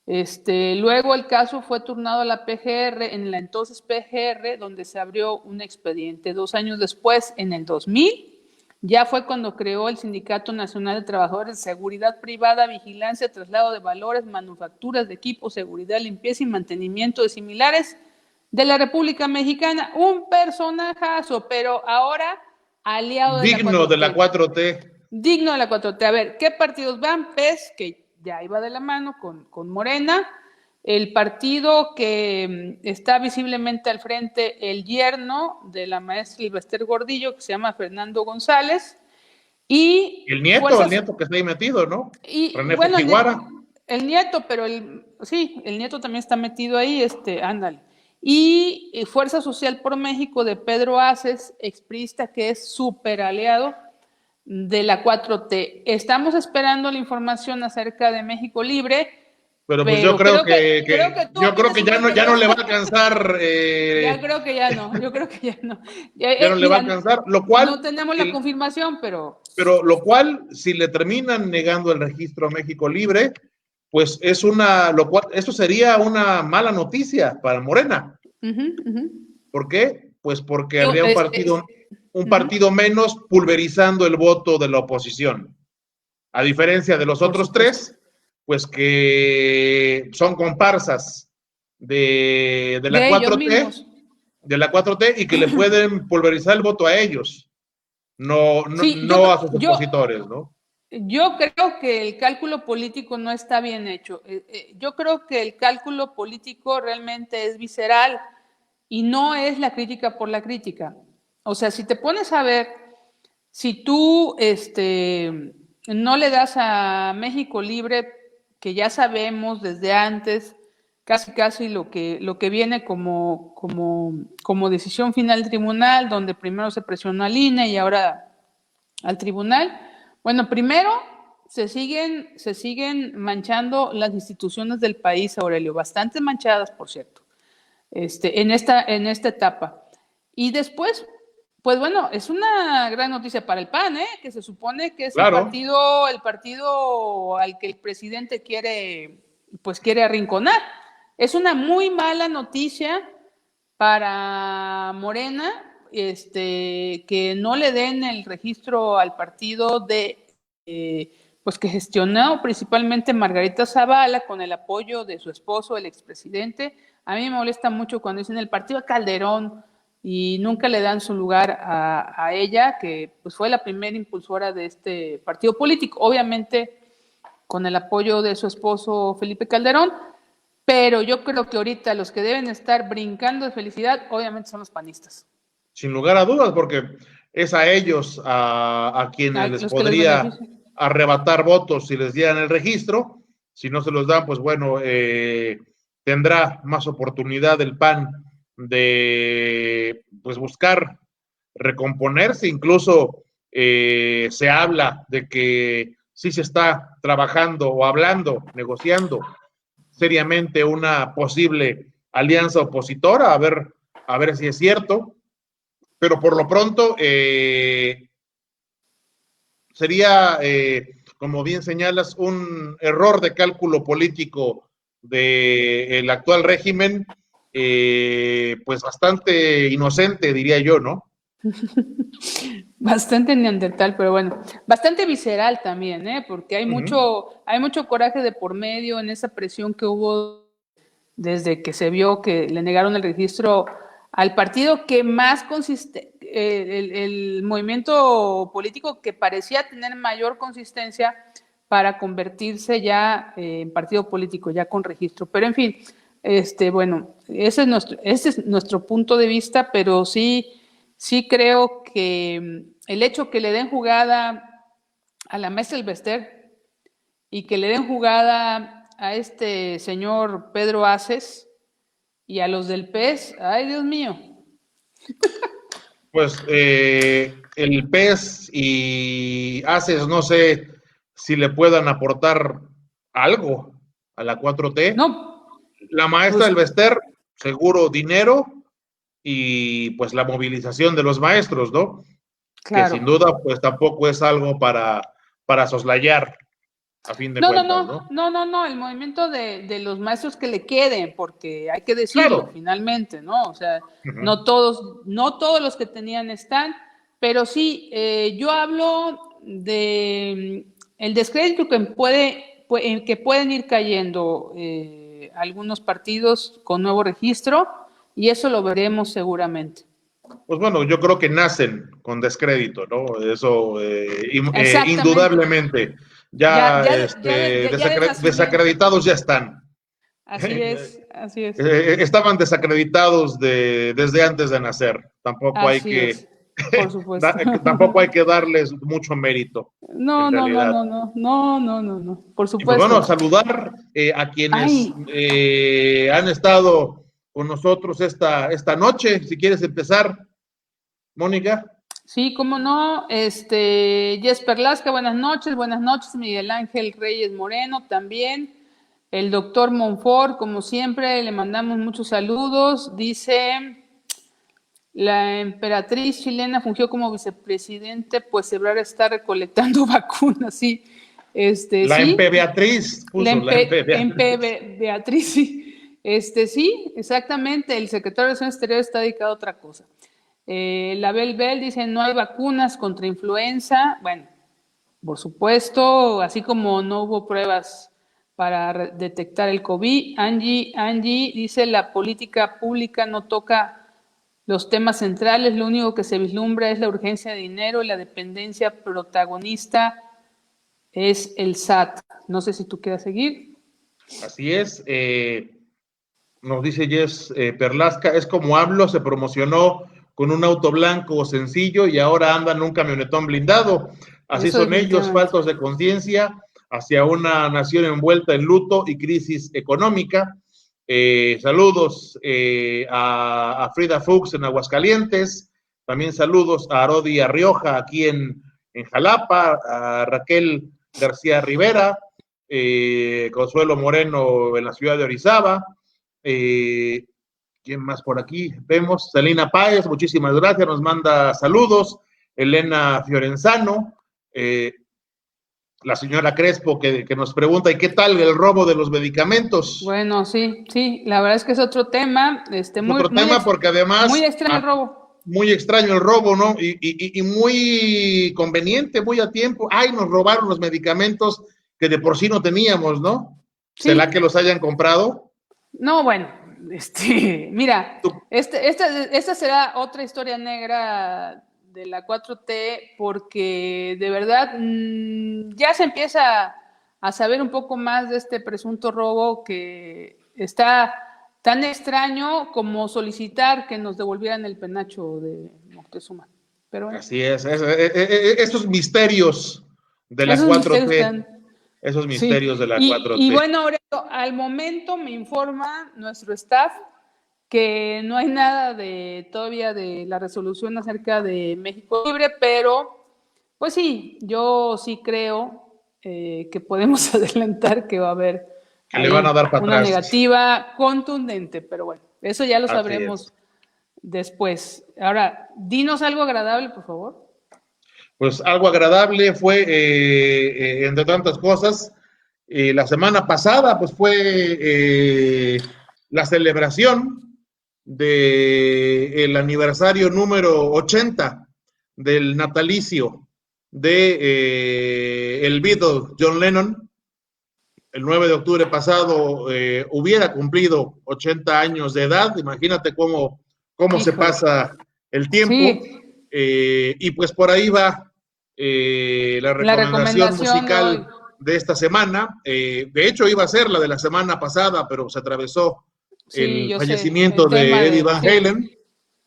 Luego el caso fue turnado a la PGR, en la entonces PGR, donde se abrió un expediente. 2 años después, en el 2000, ya fue cuando creó el Sindicato Nacional de Trabajadores de Seguridad Privada, Vigilancia, Traslado de Valores, Manufacturas de Equipos, Seguridad, Limpieza y Mantenimiento de Similares de la República Mexicana. Un personajazo, pero ahora aliado de la 4T. Digno de la 4T. A ver, ¿qué partidos van? PES, que ya iba de la mano con Morena. El partido que está visiblemente al frente, el yerno de la maestra El Baster Gordillo, que se llama Fernando González. Y El fuerzas, nieto que está ahí metido, ¿no? y René bueno, Fujiwara. el nieto, pero sí, el nieto también está metido ahí, ándale. Y Fuerza Social por México de Pedro Aces, expriista, que es súper aliado de la 4T. Estamos esperando la información acerca de México Libre, Pero pues yo pero creo creo que tú yo creo opinas que igual que ya yo. no le va a alcanzar, Ya creo que ya no, yo creo que ya no. ya no le va a Mira, alcanzar, lo no cual, tenemos la confirmación, pero lo cual, si le terminan negando el registro a México Libre, pues lo cual, eso sería una mala noticia para Morena. ¿Por qué? Pues porque habría un partido menos pulverizando el voto de la oposición. A diferencia de los otros tres, pues que son comparsas de ellos mismos. de la 4T y que le pueden pulverizar el voto a ellos, Sí, no a sus opositores, ¿no? Yo creo que el cálculo político no está bien hecho. Yo creo que el cálculo político realmente es visceral y no es la crítica por la crítica. O sea, si te pones a ver, si tú no le das a México Libre, que ya sabemos desde antes, casi lo que viene como decisión final del tribunal, donde primero se presionó al INE y ahora al tribunal. Bueno, primero se siguen manchando las instituciones del país, Aurelio, bastante manchadas, por cierto, en esta etapa. Y después, pues bueno, es una gran noticia para el PAN, que se supone que es claro. el partido al que el presidente quiere arrinconar. Es una muy mala noticia para Morena, que no le den el registro al partido pues que gestionó principalmente Margarita Zavala con el apoyo de su esposo, el expresidente. A mí me molesta mucho cuando dicen el partido de Calderón y nunca le dan su lugar a ella, que pues fue la primera impulsora de este partido político, obviamente con el apoyo de su esposo Felipe Calderón, pero yo creo que ahorita los que deben estar brincando de felicidad, obviamente son los panistas. Sin lugar a dudas, porque es a ellos a quienes les podría arrebatar votos si les dieran el registro. Si no se los dan, pues bueno, tendrá más oportunidad el PAN de pues buscar recomponerse. Incluso se habla de que sí se está trabajando o hablando, negociando seriamente una posible alianza opositora, a ver si es cierto, pero por lo pronto sería, como bien señalas, un error de cálculo político del actual régimen, pues bastante inocente, diría yo, ¿no? Bastante neandertal, pero bueno, bastante visceral también, porque hay mucho coraje de por medio en esa presión que hubo desde que se vio que le negaron el registro al partido que más consiste, el movimiento político que parecía tener mayor consistencia para convertirse ya en partido político, ya con registro. Pero en fin, bueno, ese es nuestro punto de vista, pero sí creo que el hecho que le den jugada a la Mesa Elvester y que le den jugada a este señor Pedro Aces y a los del PES, ay Dios mío. Pues el PES y Aces, no sé si le puedan aportar algo a la 4T. No. La maestra Pues, Elvester, seguro dinero y pues la movilización de los maestros, ¿no? claro. Que sin duda pues tampoco es algo para soslayar a fin de cuentas, ¿no? No, el movimiento de los maestros que le queden, porque hay que decirlo, claro, finalmente, ¿no? O sea, no todos los que tenían están, pero sí, yo hablo de el descrédito que pueden ir cayendo algunos partidos con nuevo registro, y eso lo veremos seguramente. Pues bueno, yo creo que nacen con descrédito, ¿no? Eso indudablemente. Ya desacreditados ya están. Así es. Estaban desacreditados desde antes de nacer. Tampoco hay que por supuesto. Tampoco hay que darles mucho mérito. No, en no, no, realidad. no, no, no, no, no, no, por Y pues supuesto. bueno, saludar a quienes Ay, han estado con nosotros esta noche. Si quieres empezar, Mónica. sí, cómo no, Jess Perlasca, buenas noches, Miguel Ángel Reyes Moreno también, el doctor Monfort, como siempre, le mandamos muchos saludos, dice, la emperatriz chilena fungió como vicepresidente, pues Ebrard está recolectando vacunas, sí, La sí, MP Beatriz la puso, la MP MP Beatriz. Beatriz, sí, sí, exactamente, el secretario de Relaciones Exteriores está dedicado a otra cosa. La Bell dice, no hay vacunas contra influenza. Bueno, por supuesto, así como no hubo pruebas para detectar el COVID. Angie dice, la política pública no toca los temas centrales, lo único que se vislumbra es la urgencia de dinero y la dependencia protagonista es el SAT. No sé si tú quieras seguir. Así es. Nos dice Jess Perlasca, es como AMLO se promocionó con un auto blanco sencillo y ahora anda en un camionetón blindado. Así Eso son ellos, definitivamente. faltos de conciencia hacia una nación envuelta en luto y crisis económica. Saludos a Frida Fuchs en Aguascalientes, también saludos a Arodi Arrioja aquí en Jalapa, a Raquel García Rivera, Consuelo Moreno en la ciudad de Orizaba. ¿Quién más por aquí? Vemos, Selina Páez, muchísimas gracias, nos manda saludos. Elena Fiorenzano, la señora Crespo que nos pregunta, ¿y qué tal el robo de los medicamentos? Bueno, sí, sí, la verdad es que es otro tema, Es otro tema porque muy además extraño el robo. muy extraño el robo, ¿no? Y muy conveniente, muy a tiempo. Ay, nos robaron los medicamentos que de por sí no teníamos, ¿no? ¿Será que Sí, los hayan comprado? no, bueno, mira, ¿Tú? esta será otra historia negra de la 4T porque de verdad ya se empieza a saber un poco más de este presunto robo que está tan extraño como solicitar que nos devolvieran el penacho de Moctezuma. Pero bueno, Así es, esos misterios de la esos misterios 4T, están. esos Sí, misterios de la y 4T. bueno, Aurelio, al momento me informa nuestro staff que no hay nada de todavía de la resolución acerca de México Libre, pero pues sí, yo sí creo que podemos adelantar que va a haber Que le van a ahí dar para una atrás. negativa contundente, pero bueno, eso ya lo Así es. sabremos después. Ahora, dinos algo agradable, por favor. Pues algo agradable fue, entre tantas cosas, la semana pasada, pues fue la celebración del aniversario número 80 del natalicio de el Beatle John Lennon. El 9 de octubre pasado hubiera cumplido 80 años de edad. Imagínate cómo se Híjole. pasa el tiempo. Sí, Y pues por ahí va la la recomendación recomendación de hoy. musical de esta semana. De hecho, iba a ser la de la semana pasada, pero se atravesó Sí, el yo sé, fallecimiento el tema de Eddie de, Van sí, Halen.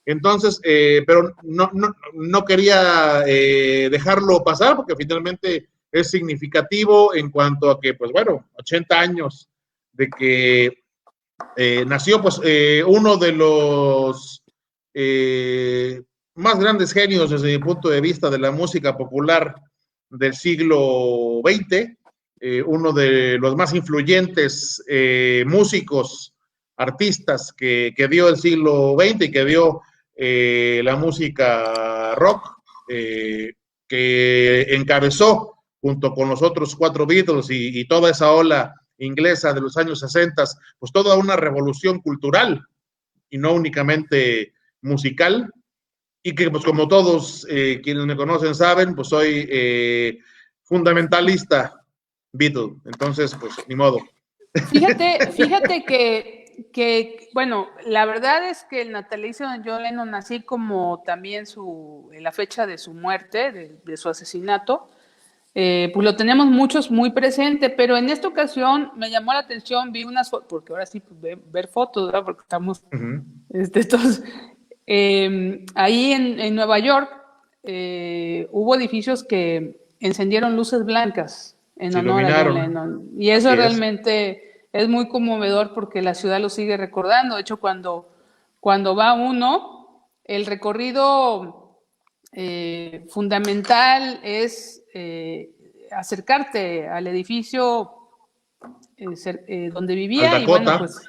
Entonces, pero no quería dejarlo pasar porque finalmente es significativo en cuanto a que, pues bueno, 80 años de que nació pues uno de los más grandes genios desde mi punto de vista de la música popular del siglo XX, uno de los más influyentes músicos, artistas que dio el siglo XX y que dio la música rock, que encabezó junto con los otros cuatro Beatles y toda esa ola inglesa de los años 60, pues toda una revolución cultural y no únicamente musical, y que pues como todos quienes me conocen saben, pues soy fundamentalista Beatle, entonces pues ni modo. Fíjate bueno, la verdad es que el natalicio de John Lennon, así como también la fecha de su muerte, de su asesinato, pues lo tenemos muchos muy presente, pero en esta ocasión me llamó la atención, vi unas fotos, porque ahora sí, pues, ver fotos, ¿verdad? Porque estamos todos ahí en Nueva York, hubo edificios que encendieron luces blancas en Se honor a John iluminaron. Lennon. Y eso Así es. realmente es muy conmovedor porque la ciudad lo sigue recordando. De hecho, cuando va uno, el recorrido fundamental es acercarte al edificio donde Al vivía y bueno, Dakota, pues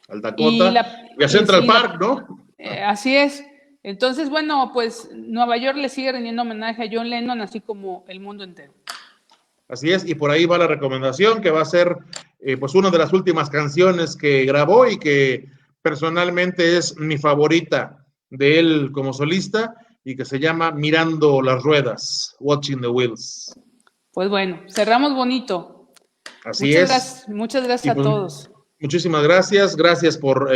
al y, Dakota, y a Central sí, Park, ¿no? así es. Entonces, bueno, pues Nueva York le sigue rindiendo homenaje a John Lennon, así como el mundo entero. Así es, y por ahí va la recomendación, que va a ser pues una de las últimas canciones que grabó y que personalmente es mi favorita de él como solista y que se llama Mirando las Ruedas, Watching the Wheels. Pues bueno, cerramos bonito. Así es. Muchas Y gracias a pues todos. muchísimas gracias, gracias por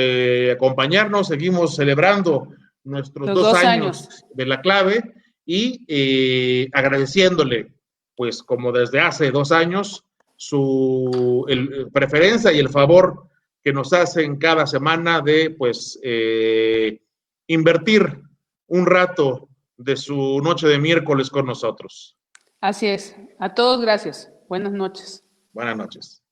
acompañarnos. Seguimos celebrando nuestros Los 2 2 años años. de la clave y agradeciéndole, pues como desde hace 2 años, su preferencia y el favor que nos hacen cada semana de pues invertir un rato de su noche de miércoles con nosotros. Así es. A todos gracias. Buenas noches. Buenas noches.